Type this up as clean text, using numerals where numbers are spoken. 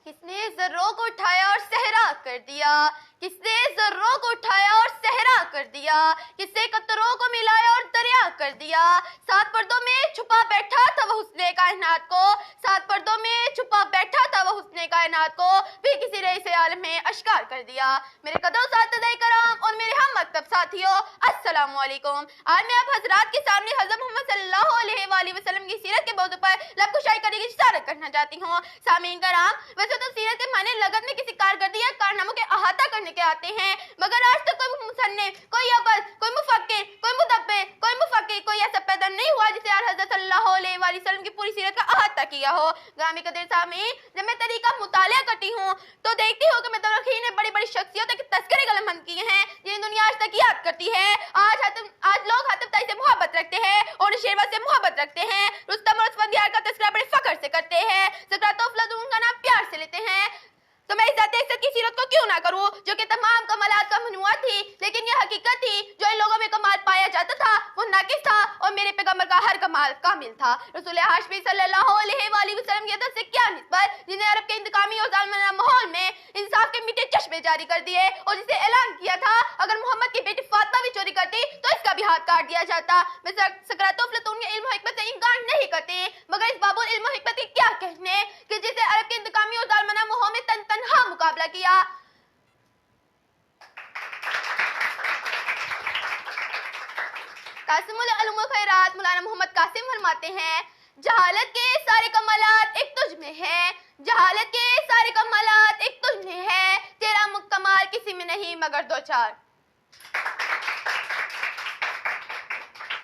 کس نے ذروں کو اٹھایا اور صحرا کر دیا، کس نے ذروں کو اٹھایا اور صحرا کر دیا، کس نے قطروں کو ملایا اور دریا کر دیا، سات پردوں میں چھپا بیٹھا تھا وہ حسن کائنات کو، سات پردوں میں چھپا بیٹھا تھا وہ حسن کائنات کو، بھی کسی رئیس عالم میں اشکار کر دیا۔ میرے قدر اساتذہ کرام اور میرے ہم مکتب ساتھیوں، السلام علیکم۔ آج میں آپ حضرات کے سامنے حضرت محمد صلی اللہ علیہ وآلہ وسلم کی سیرت کے موضوع پر لب کشائی کرنے کی اشارت کرنا چاہتی ہوں۔ سامعین کرام، ویسے تو سیرت کے معنی لغت میں کسی کارکردگی یا کارناموں کے احاطہ کرنے کے آتے ہیں، مگر آج تک کوئی مصنف، کوئی ابل، کوئی مفکر، کوئی مدبر، کوئی مفکر، کوئی ایسا پیدا نہیں ہوا جسے حضرت صلی اللہ علیہ وآلہ وسلم کی پوری سیرت کا احاطہ کیا ہو۔ گرامی قدر سامعین، جب میں طریقہ مطالعہ کرتی ہوں تو دیکھتی ہوں کہ مترخین نے بڑی بڑی شخصیتوں کے تذکرے قلم بند کیے ہیں جنہیں دنیا آج تک یاد کرتی ہے۔ آج لوگ حاتم طائی سے محبت رکھتے ہیں اور شیرواز سے محبت رکھتے ہیں، رستم اور اسفندیار کا تذکرہ بڑے فخر سے کرتے ہیں، سقراط و افلاطون کا نام پیار سے لیتے ہیں۔ تو میں ذات اکثر کی سیرت کو کیوں نہ کروں جو کہ تمام کمالات کا مجموعہ تھی، لیکن یہ حقیقت تھی جو ان لوگوں میں کمال پایا جاتا تھا وہ ناقص تھا اور میرے پیغمبر کا ہر کمال کامل تھا۔ رسول ہاشمی صلی اللہ علیہ وآلہ وسلم کی عدد سے کیا نسبت جنہیں عرب کے انتقامی اور ظالمانہ ماحول میں انصاف کے میٹھے چشمے جاری کر دیے اور جسے اعلان کیا تھا اگر محمد کی بیٹی فاطمہ بھی چوری کرتی تو اس کا بھی ہاتھ کاٹ دیا جاتا۔ میں سقراط و افلاطون کے علم و حکمت سے انکار نہیں کرتے، مگر اس باب العلم و حکمت کے کیا کہنے کہ جسے عرب کے انتقامی اور ظالمانہ ماحول میں تنہا مقابلہ کیا۔ قاسم العلوم و خیرات مولانا محمد قاسم فرماتے ہیں، جہالت کے سارے کمالات ایک تجھ میں ہے، جہالت کے سارے کمالات ایک تجھ میں ہے، تیرا کمال کسی میں نہیں مگر دو چار۔